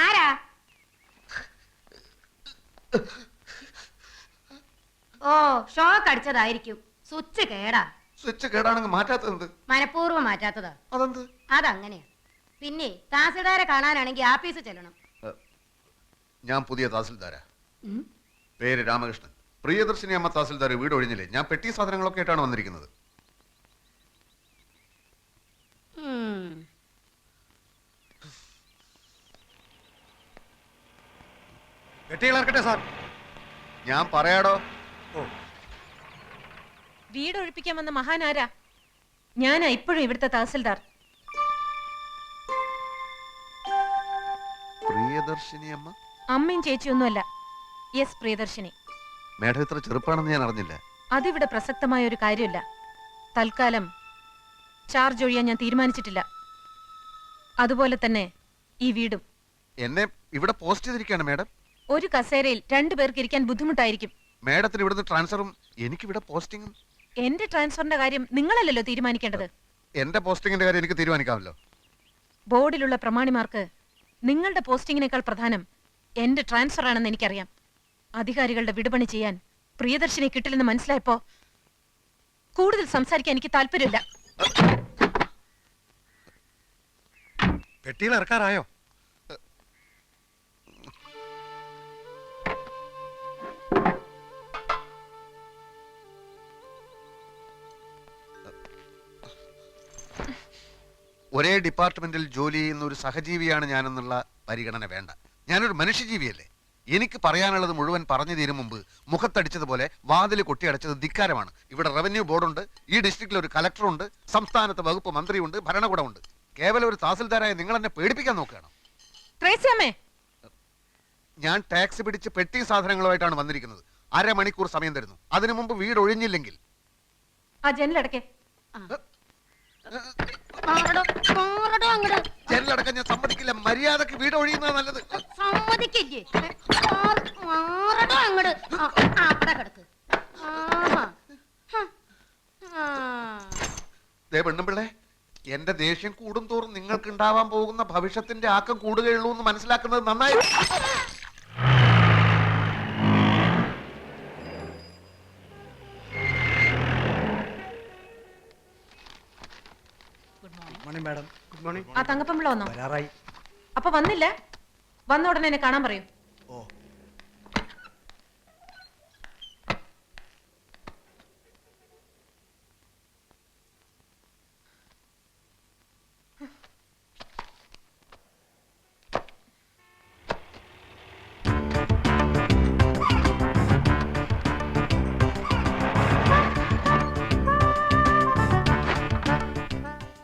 ആരാ? ഓ, shock അടിച്ചതായിരിക്കും. Switch കേടാ. Switch കേടാണെങ്കിൽ മാറ്റാത്തത് മനഃപൂർവ്വം മാറ്റാത്തതാ. അതെന്ത്? അതങ്ങനെയാ. പിന്നെ തഹസിൽദാരെ കാണാനാണെങ്കിൽ ആഫീസ് ചെല്ലണം. ഞാൻ പുതിയ തഹസിൽദാരാ. പേര് രാമകൃഷ്ണൻ. പ്രിയദർശിനി അമ്മ തഹസിൽദാർ വീട് ഒഴിഞ്ഞില്ലേ, ഞാൻ പെട്ടി സാധനങ്ങളൊക്കെ ആയിട്ടാണ് വന്നിരിക്കുന്നത്. പെട്ടികളാർക്കട്ടെ സാർ. ഞാൻ പറയാടോ. വീട് ഒഴിപ്പിക്കാൻ വന്ന മഹാനാരാ? ഞാനാ ഇപ്പോഴും ഇവിടുത്തെ തഹസിൽദാർ. പ്രിയദർശിനി അമ്മ? അമ്മയും ചേച്ചിയൊന്നുമല്ല. യെസ്, പ്രിയദർശിനി. മേഡം ഇത്ര ചെറുപ്പാണെന്ന് ഞാൻ അറിഞ്ഞില്ല. അതിവിടെ പ്രസക്തമായ ഒരു കാര്യമില്ല. തൽക്കാലം ചാർജ് ഒഴിയാൻ ഞാൻ തീരുമാനിച്ചിട്ടില്ല. അതുപോലെ തന്നെ ഈ വീടും. എന്നെ ഇവിടെ പോസ്റ്റ് ചെയ്തിരിക്കുകയാണ് മേഡം. ഒരു കസേരയിൽ 2 പേർക്ക് ഇരിക്കാൻ ബുദ്ധിമുട്ടായിരിക്കും. മേഡത്തിന് ഇവിടുന്ന് ട്രാൻസ്ഫറും എനിക്കിവിടെ പോസ്റ്റിങ്ങും. എന്റെ ട്രാൻസ്ഫറിന്റെ കാര്യം നിങ്ങളല്ലല്ലോ തീരുമാനിക്കേണ്ടത്. എന്റെ പോസ്റ്റിങ്ങിന്റെ കാര്യം എനിക്ക് തീരുമാനിക്കാമല്ലോ. ബോർഡിലുള്ള പ്രമാണിമാർക്ക് നിങ്ങളുടെ പോസ്റ്റിങ്ങിനേക്കാൾ പ്രധാനം എന്റെ ട്രാൻസ്ഫർ ആണെന്ന് എനിക്കറിയാം. അധികാരികളുടെ വിടുപണി ചെയ്യാൻ പ്രിയദർശിനി കിട്ടില്ലെന്ന് മനസ്സിലായപ്പോ കൂടുതൽ സംസാരിക്കാൻ എനിക്ക് താല്പര്യമില്ല. പെട്ടിയിൽ ഇറക്കാറായോ? ഒരേ ഡിപ്പാർട്ട്മെന്റിൽ ജോലി ചെയ്യുന്ന ഒരു സഹജീവിയാണ് ഞാനെന്നുള്ള പരിഗണന വേണ്ട. ഞാനൊരു മനുഷ്യജീവിയല്ലേ. എനിക്ക് പറയാനുള്ളത് മുഴുവൻ പറഞ്ഞു തീരും മുമ്പ് മുഖത്തടിച്ചതുപോലെ വാതിൽ കൊട്ടിയടച്ചത് ധിക്കാരമാണ്. ഇവിടെ റവന്യൂ ബോർഡുണ്ട്, ഈ ഡിസ്ട്രിക്റ്റിൽ ഒരു കലക്ടറുണ്ട്, സംസ്ഥാനത്ത് വകുപ്പ് മന്ത്രിയുണ്ട്, ഭരണകൂടമുണ്ട്. കേവലം ഒരു തഹസിൽദാരായ നിങ്ങൾ എന്നെ പേടിപ്പിക്കാൻ നോക്കുകയാണ്. ഞാൻ ടാക്സി പിടിച്ച് പെട്ടി സാധനങ്ങളുമായിട്ടാണ് വന്നിരിക്കുന്നത്. 1/2 മണിക്കൂർ സമയം തരുന്നു. അതിനു മുമ്പ് വീട് ഒഴിഞ്ഞില്ലെങ്കിൽ ജനലടക്കം ഞാൻ സമ്മതിക്കില്ല. മര്യാദക്ക് വീട് ഒഴിയുന്നത് നല്ലത്. സമ്മതിക്കില്ലേ? പെണ്ണുമ്പിള്ളേ, എന്റെ ദേഷ്യം കൂടും തോറും നിങ്ങൾക്ക് ഉണ്ടാവാൻ പോകുന്ന ഭവിഷ്യത്തിന്റെ ആക്കം കൂടുകയുള്ളൂ എന്ന് മനസ്സിലാക്കുന്നത് നന്നായി. ആ തങ്കപ്പമ്പിള്ള വന്നോ? അപ്പൊ വന്നില്ല? വന്ന ഉടനെ എന്നെ കാണാൻ പറയൂ.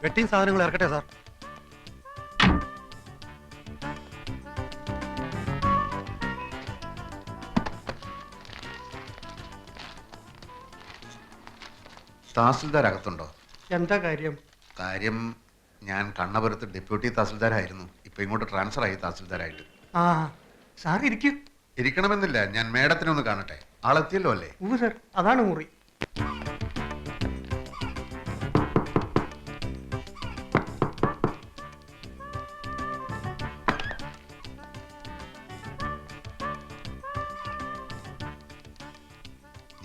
വെട്ടിങ് സാധനങ്ങൾ ഇറക്കട്ടെ സാർ. തഹസിൽദാർ അകത്തുണ്ടോ? എന്താ കാര്യം? കാര്യം, ഞാൻ കണ്ണപുരത്ത് ഡെപ്യൂട്ടി തഹസിൽദാരായിരുന്നു. ഇപ്പൊ ഇങ്ങോട്ട് ട്രാൻസ്ഫർ ആയി തഹസിൽദാരായിട്ട്. ആ സാർ ഇരിക്കും. ഇരിക്കണമെന്നില്ല, ഞാൻ മേഡത്തിനെ ഒന്ന് കാണട്ടെ. ആളെത്തിയല്ലോ അല്ലേ? സർ, അതാണ് മുറി.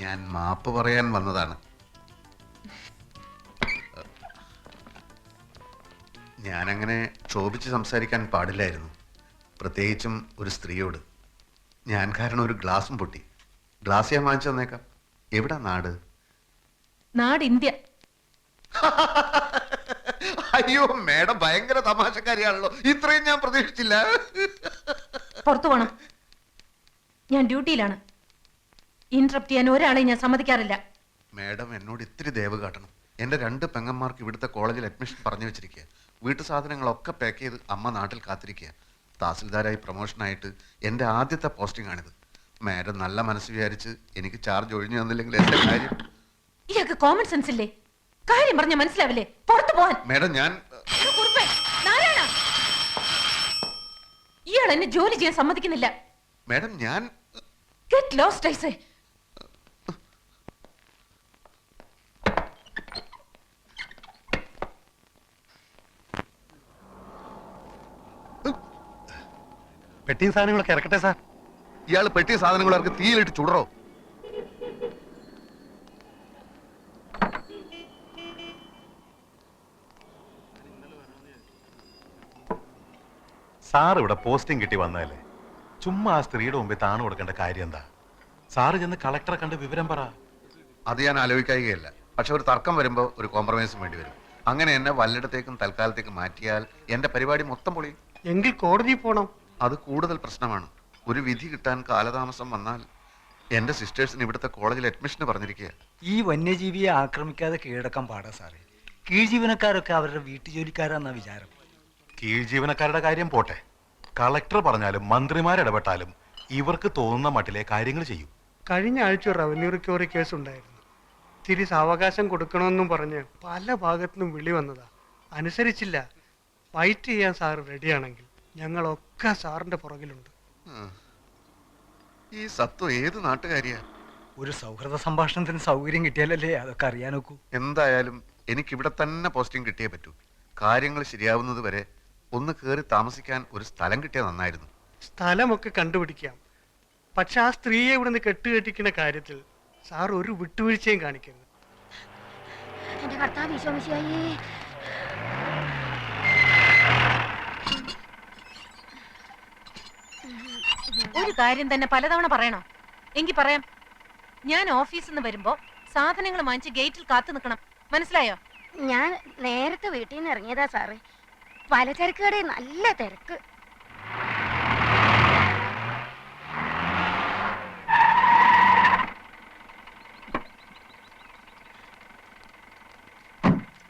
ഞാൻ മാപ്പ് പറയാൻ വന്നതാണ്. ഞാനങ്ങനെ ക്ഷോഭിച്ച് സംസാരിക്കാൻ പാടില്ലായിരുന്നു, പ്രത്യേകിച്ചും ഒരു സ്ത്രീയോട്. ഞാൻ കാരണം ഒരു ഗ്ലാസും പൊട്ടി. ഗ്ലാസ് ഞാൻ വാങ്ങിച്ചു തന്നേക്കാം. എവിടാ നാട്? നാട് ഇന്ത്യ. അയ്യോ മേഡം ഭയങ്കര തമാശക്കാരിയാണല്ലോ. ഇത്രയും ഞാൻ പ്രതീക്ഷിച്ചില്ല. പുറത്തു പോണം, ഞാൻ ഡ്യൂട്ടിയിലാണ്. ഇന്ററപ്റ്റ് ചെയ്യാൻ ഒരാളെ ഞാൻ സമ്മതിക്കാറില്ല. മേഡം എന്നോട് ഇത്തിരി ദയവ് കാട്ടണം. എൻ്റെ 2 പെങ്ങന്മാർക്ക് ഇവിടുത്തെ കോളേജിൽ അഡ്മിഷൻ പറഞ്ഞു വെച്ചിരിക്കുക. വീട്ടു സാധനങ്ങളൊക്കെ പാക്ക് ചെയ്ത് അമ്മ നാട്ടിൽ കാത്തിരിക്കുക. തഹസിൽദാരായി പ്രൊമോഷനായിട്ട് എൻ്റെ ആദ്യത്തെ പോസ്റ്റിംഗ് ആണിത്. മേഡം നല്ല മനസ്സ് വിചാരിച്ച് എനിക്ക് ചാർജ് ഒഴിഞ്ഞു തന്നില്ലെങ്കിൽ എൻ്റെ കാര്യം. ഇയാൾക്ക് കോമൺ സെൻസ് ഇല്ലേ? കാര്യം പറഞ്ഞ മനസ്സിലാവില്ലേ? പുറത്തു പോവാൻ. മേഡം ഞാൻ ഇയാൾ എന്നെ ജോലി ചെയ്യാൻ സമ്മതിക്കുന്നില്ല. മേഡം ഞാൻ ഗെറ്റ് ലോസ്റ്റ് ഐ സേ. പെട്ടിയും സാധനങ്ങളൊക്കെ ഇറക്കട്ടെ സാർ. ഇയാൾ പെട്ടിയ സാധനങ്ങളൊക്കെ തീയിലിട്ട് ചുടറോ? സാർ ഇവിടെ പോസ്റ്റിംഗ് കിട്ടി വന്നതല്ലേ, ചുമ്മാ ആ സ്ത്രീയുടെ മുമ്പിൽ താണു കൊടുക്കേണ്ട കാര്യം എന്താ? സാറ് ചെന്ന് കളക്ടറെ കണ്ട് വിവരം പറ. അത് ഞാൻ ആലോചിക്കുകയല്ല. പക്ഷെ ഒരു തർക്കം വരുമ്പോൾ ഒരു കോംപ്രമൈസും വേണ്ടി വരും. അങ്ങനെ എന്നെ വല്ലയിടത്തേക്കും തൽക്കാലത്തേക്ക് മാറ്റിയാൽ എന്റെ പരിപാടി മൊത്തം പൊളിയും. എങ്കിൽ കോടതി പോണം. അത് കൂടുതൽ പ്രശ്നമാണ്. ഒരു വിധി കിട്ടാൻ കാലതാമസം വന്നാൽ എന്റെ സിസ്റ്റേഴ്സിന് ഇവിടുത്തെ കോളേജിൽ അഡ്മിഷന് പറഞ്ഞിരിക്കുക. ഈ വന്യജീവിയെ ആക്രമിക്കാതെ കീഴടക്കാൻ പാടാ സാറേ. കീഴ്ജീവനക്കാരൊക്കെ അവരുടെ വീട്ടുജോലിക്കാരാന്നാ വിചാരം. കീഴ് ജീവനക്കാരുടെ കാര്യം പോട്ടെ, കളക്ടർ പറഞ്ഞാലും മന്ത്രിമാരിടപെട്ടാലും ഇവർക്ക് തോന്നുന്ന മട്ടിലെ കാര്യങ്ങൾ ചെയ്യും. കഴിഞ്ഞ ആഴ്ച ഒരു റവന്യൂ റിക്കവറി കേസ് ഉണ്ടായിരുന്നു. തിരി സാവകാശം കൊടുക്കണമെന്നും പറഞ്ഞ് പല ഭാഗത്തുനിന്നും വിളി വന്നതാ. അനുസരിച്ചില്ല. ഫൈറ്റ് ചെയ്യാൻ സാറ് റെഡിയാണെങ്കിൽ ഞങ്ങളൊക്കെ സാറിന്റെ പുറകിലുണ്ട്. ഈ സത്വ ഏത് നാട്ടുകാരിയാ? ഒരു സൗഹൃദ സംഭാഷണത്തിന് സൗകര്യം കിട്ടിയാലല്ലേ അതൊക്കെ അറിയാൻ നോക്കൂ. എന്തായാലും എനിക്കിവിടെ തന്നെ പോസ്റ്റിംഗ് കിട്ടിയേ പറ്റൂ. കാര്യങ്ങൾ ശരിയാവുന്നത് വരെ ഒന്ന് കയറി താമസിക്കാൻ ഒരു സ്ഥലം കിട്ടിയാൽ നന്നായിരുന്നു. സ്ഥലമൊക്കെ കണ്ടുപിടിക്കാം. പക്ഷെ ആ സ്ത്രീയെ ഇവിടുന്ന് കെട്ടുകെട്ടിക്കുന്ന കാര്യത്തിൽ സാർ ഒരു വിട്ടുവീഴ്ചയും കാണിക്കരുത്. എന്റെ കർത്താവ് ഈശോമിശിഹായേ. ഒരു കാര്യം തന്നെ പലതവണ പറയണോ? എങ്കിൽ പറയാം. ഞാൻ ഓഫീസിൽ നിന്ന് വരുമ്പോ സാധനങ്ങൾ വാങ്ങിച്ച് ഗേറ്റിൽ കാത്തു നിൽക്കണം. മനസ്സിലായോ? ഞാൻ നേരത്തെ വീട്ടിൽ നിന്ന് ഇറങ്ങിയതാ സാറേ. പലചരക്ക് കടയിൽ നല്ല തിരക്ക്.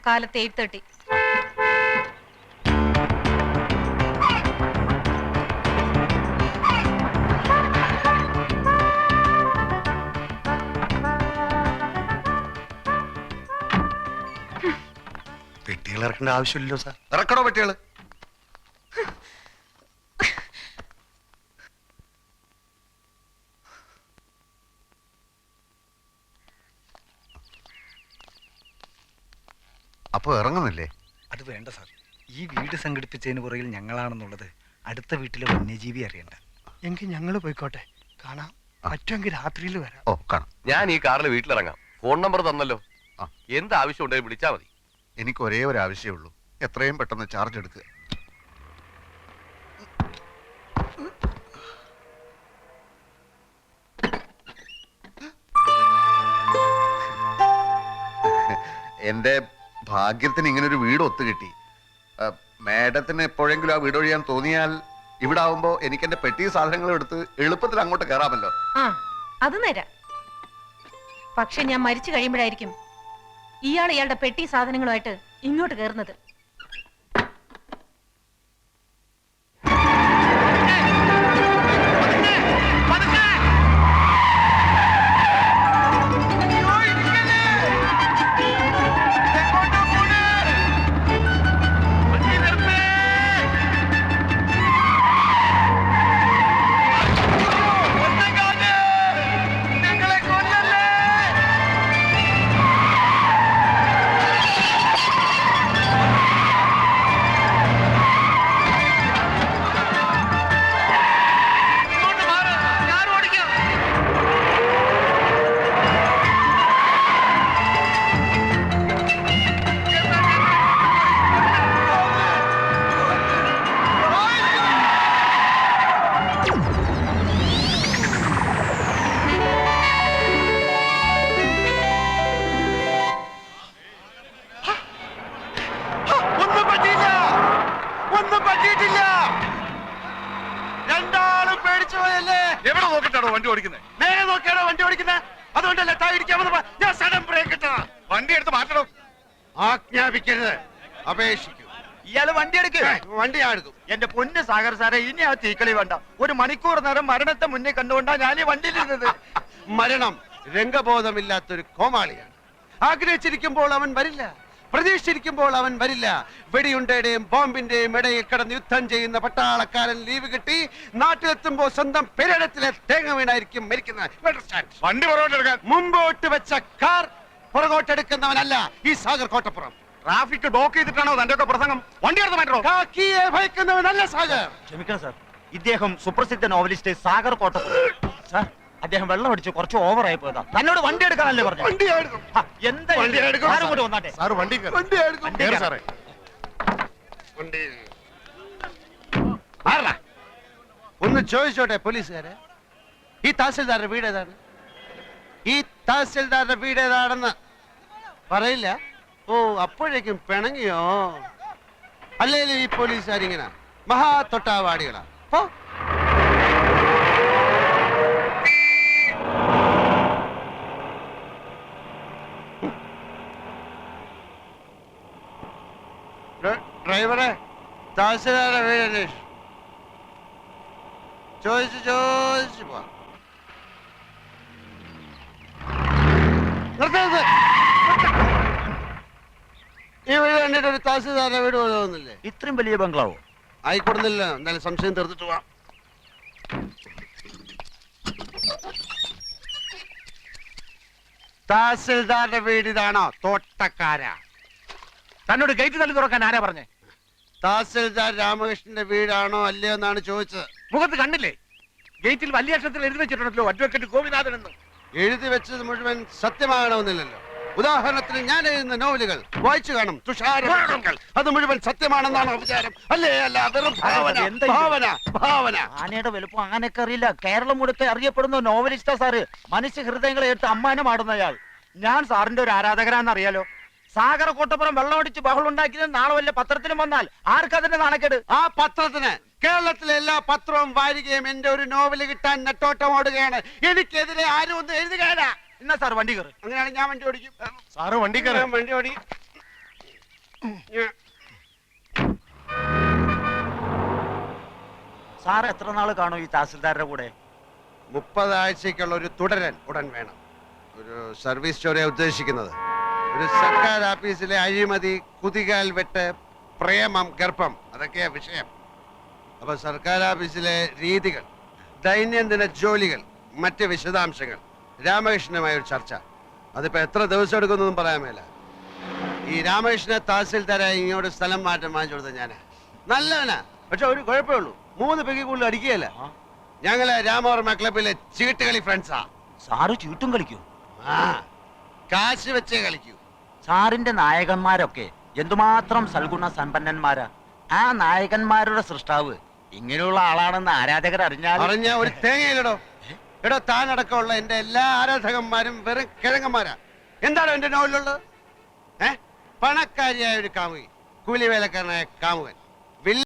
കാലത്ത് 8:30. പെട്ടികൾ ഇറക്കേണ്ട ആവശ്യമില്ലല്ലോ സാർ. ഇറക്കണോ പെട്ടികള്? അപ്പൊ ഇറങ്ങുന്നില്ലേ? അത് വേണ്ട സാർ. ഈ വീട് സംഘടിപ്പിച്ചതിന് പുറകിൽ ഞങ്ങളാണെന്നുള്ളത് അടുത്ത വീട്ടിലെ വന്യജീവി അറിയണ്ട. എങ്കിൽ ഞങ്ങൾ പോയിക്കോട്ടെ. കാണാം. പറ്റുമെങ്കിൽ രാത്രിയിൽ വരാം. ഓ കാണാം. ഞാൻ ഈ കാറിൽ വീട്ടിലിറങ്ങാം. ഫോൺ നമ്പർ തന്നല്ലോ. ആ. എന്ത് ആവശ്യം ഉണ്ടെങ്കിൽ വിളിച്ചാൽ മതി. എനിക്ക് ഒരേ ഒരു ആവശ്യമേ ഉള്ളൂ. എത്രയും പെട്ടെന്ന് ചാർജ് എടുക്കുക. എന്റെ ഭാഗ്യത്തിന് ഇങ്ങനൊരു വീട് ഒത്തു കിട്ടി. മാഡത്തിന് എപ്പോഴെങ്കിലും ആ വീട് ഒഴിയാൻ തോന്നിയാൽ ഇവിടെ ആവുമ്പോ എനിക്ക് എന്റെ പെട്ടി സാധനങ്ങളും എടുത്ത് എളുപ്പത്തിൽ അങ്ങോട്ട് കയറാമല്ലോ. ആ, അത് നേരാ. പക്ഷെ ഞാൻ മരിച്ചു കഴിയുമ്പോഴായിരിക്കും ഇയാളുടെ പെട്ടി സാധനങ്ങളുമായിട്ട് ഇങ്ങോട്ട് കയറുന്നത്. എവിടെ നോക്കിട്ടാണോ വണ്ടി ഓടിക്കുന്നത്? നേരെ നോക്കിയാണോ വണ്ടി ഓടിക്കുന്നത്? അതുകൊണ്ടല്ലേ ഞാൻ സഡൻ ബ്രേക്ക് ഇട്ടതാ. വണ്ടി എടുത്ത് മാറ്റണം. ആജ്ഞാപിക്കരുത്. അപേക്ഷിക്കൂ. ഇയാള് വണ്ടി എടുക്ക്. വണ്ടി ഞാൻ എടുക്കും. എന്റെ പൊന്ന് സാഗർ സാറേ, ഇനി ആ തീക്കളി വേണ്ട. ഒരു മണിക്കൂർ നേരം മരണത്തെ മുന്നേ കണ്ടുകൊണ്ടാ ഞാൻ ഈ വണ്ടിയിലിരുന്നത്. മരണം രംഗബോധമില്ലാത്തൊരു കോമാളിയാണ്. ആഗ്രഹിച്ചിരിക്കുമ്പോൾ അവൻ വരില്ല, പ്രതീക്ഷിച്ചിരിക്കുമ്പോൾ അവൻ വരില്ല. വെടിയുണ്ടയുടെയും ബോംബിന്റെയും ഇടയിൽ കിടന്ന് യുദ്ധം ചെയ്യുന്ന പട്ടാളക്കാരൻ ലീവ് കിട്ടി നാട്ടിലെത്തുമ്പോൾ സ്വന്തം പെരടത്തിലെ തേങ്ങ വീണായിരിക്കും മരിക്കുന്നത്. വണ്ടി പുറകോട്ടെടുക്കാൻ. മുമ്പോട്ട് വെച്ച കാർ പുറകോട്ടെടുക്കുന്നവനല്ല ഈ സാഗർ കോട്ടപ്പുറം. ട്രാഫിക് ബ്ലോക്ക് ചെയ്തിട്ടാണോ തന്റെ ഒക്കെ പ്രസംഗം? വണ്ടി എടുത്ത് മാറ്റണോ? കാക്കിയെ ഭയക്കുന്നവനല്ല സാഗർ. ക്ഷമിക്കണം സാർ, ഇദ്ദേഹം സുപ്രസിദ്ധ നോവലിസ്റ്റ് സാഗർ കോട്ടപ്പുറം. സാർ, അദ്ദേഹം വെള്ളം അടിച്ച് കുറച്ച് ഓവറായി പോയതാ. തന്നോട് വണ്ടി എടുക്കാനല്ലേ പറഞ്ഞു? എന്താ ആരും കൂടെ വന്നാട്ടെ. സാറ് വണ്ടി വണ്ടി കയറ്. സാറേ. ഒന്ന് ചോദിച്ചോട്ടെ പോലീസുകാരെ, ഈ തഹസിൽദാരുടെ വീട് ഏതാണ്? ഈ തഹസിൽദാരുടെ വീട് ഏതാണെന്ന് പറയില്ല? ഓ, അപ്പോഴേക്കും പിണങ്ങിയോ? അല്ലേലും ഈ പോലീസുകാരിങ്ങനെ മഹാ തൊട്ടാവാടികളാ. ഓ, ഡ്രൈവറെ, തഹസിൽദാരുടെ വീട് അന്വേഷിച്ചു. ചോദിച്ചു പോവാ. നിർത്തരുത്. ഈ വീട് കണ്ടിട്ട് ഒരു തഹസിൽദാരുടെ വീട് പോലെ തോന്നുന്നില്ലേ? ഇത്രയും വലിയ ബംഗ്ലാവോ? ആയിക്കൊടുന്നില്ല. എന്തായാലും സംശയം തീർത്തിട്ട് പോവാം. തഹസിൽദാരുടെ വീട് ഇതാണോ? തോട്ടക്കാര. തന്നോട് ഗേറ്റ് തള്ളി തുറക്കാൻ ആരാ പറഞ്ഞേ? തഹസിൽദാർ രാമകൃഷ്ണന്റെ വീടാണോ അല്ലയോ എന്നാണ് ചോദിച്ചത്. മുഖത്ത് കണ്ടില്ലേ? ഗേറ്റിൽ വലിയ അക്ഷരത്തിൽ എഴുതി വെച്ചിട്ടുണ്ടല്ലോ അഡ്വക്കേറ്റ് ഗോപിനാഥൻ എന്ന്. എഴുതി വെച്ചത് മുഴുവൻ സത്യമാകണമെന്നില്ലല്ലോ. ഉദാഹരണത്തിന് ഞാൻ എഴുതുന്ന നോവലുകൾ വായിച്ചു കാണും. തുഷാരങ്ങൾ അത് മുഴുവൻ സത്യമാണെന്നാണ് വിചാരം. അല്ലേ? അല്ല, വെറും ഭാവന. ഭാവന ഭാവന. ആനയുടെ വലുപ്പം ആനയൊക്കെ അറിയില്ല. കേരളം മുഴുക്കെ അറിയപ്പെടുന്ന നോവലിസ്റ്റാ സാറ്. മനുഷ്യ ഹൃദയങ്ങളെ എടുത്ത് അമ്മാനമാടുന്നയാൾ. ഞാൻ സാറിന്റെ ഒരു ആരാധകരാന്നറിയാലോ. സാഗർ കോട്ടപ്പുറം വെള്ളമടിച്ച് ബഹളുണ്ടാക്കിയത് നാളെ വല്ല പത്രത്തിലും വന്നാൽ ആർക്കതിന്റെ നാണക്കേട്? ആ പത്രത്തിന്, കേരളത്തിലെ എല്ലാ പത്രവും വാരികയും എന്റെ ഒരു നോവല് കിട്ടാൻ നെട്ടോട്ടം ഓടുകയാണ്. എനിക്കെതിരെ ആരും ഒന്നും എഴുതുകയല്ല. എന്നാ സാർ വണ്ടി കയറി. അങ്ങനെയാണെങ്കിൽ ഞാൻ വണ്ടി ഓടിക്കും. സാറ് വണ്ടി കയറി. ഞാൻ വണ്ടി ഓടിക്കും. സാർ എത്ര നാള് കാണും ഈ തഹസിൽദാരുടെ കൂടെ? 30 ആഴ്ചക്കുള്ള ഒരു തുടരൻ ഉടൻ വേണം. ഒരു സർവീസ് സ്റ്റോറിയാ ഉദ്ദേശിക്കുന്നത്. ഒരു സർക്കാർ ഓഫീസിലെ അഴിമതി, കുതികാൽ വെട്ട്, പ്രേമം, ഗർഭം, അതൊക്കെയാ വിഷയം. അപ്പൊ സർക്കാർ ഓഫീസിലെ രീതികൾ, ദൈനംദിന ജോലികൾ, മറ്റ് വിശദാംശങ്ങൾ, രാമകൃഷ്ണനുമായ ഒരു ചർച്ച. അതിപ്പോ എത്ര ദിവസം എടുക്കുന്നൊന്നും പറയാൻ മേല. ഈ രാമകൃഷ്ണ തഹസിൽദാരായി ഇങ്ങോട്ട് സ്ഥലം മാറ്റം വാങ്ങിച്ചു കൊടുത്ത ഞാനാ. നല്ലവനാ, പക്ഷെ ഒരു കുഴപ്പമേ ഉള്ളൂ. 3 പെഗ് കൂടുതൽ അടിക്കുകയല്ല. ഞങ്ങളെ രാമവർമ്മ ക്ലബിലെ ചീട്ടുകളി ഫ്രണ്ട്സാ. സാറ് ചീട്ടും കളിക്കൂ? ആ, കാശ് വെച്ചേ കളിക്കൂ. സാറിന്റെ നായകന്മാരൊക്കെ എന്തുമാത്രം സൽഗുണ സമ്പന്നന്മാരാ. ആ നായകന്മാരുടെ സൃഷ്ടാവ് ഇങ്ങനെയുള്ള ആളാണെന്ന് ആരാധകർ അറിഞ്ഞാൽ പറഞ്ഞ ഒരു തേങ്ങയിലടോ. എടോ, താനടക്കമുള്ള എന്റെ എല്ലാ ആരാധകന്മാരും വെറും കിഴങ്ങന്മാരാ. എന്താണോ എന്റെ നോവലുള്ളത്? പണക്കാരിയായ ഒരു കാമുകി, കൂലിവേലക്കാരനായ കാമുകൻ,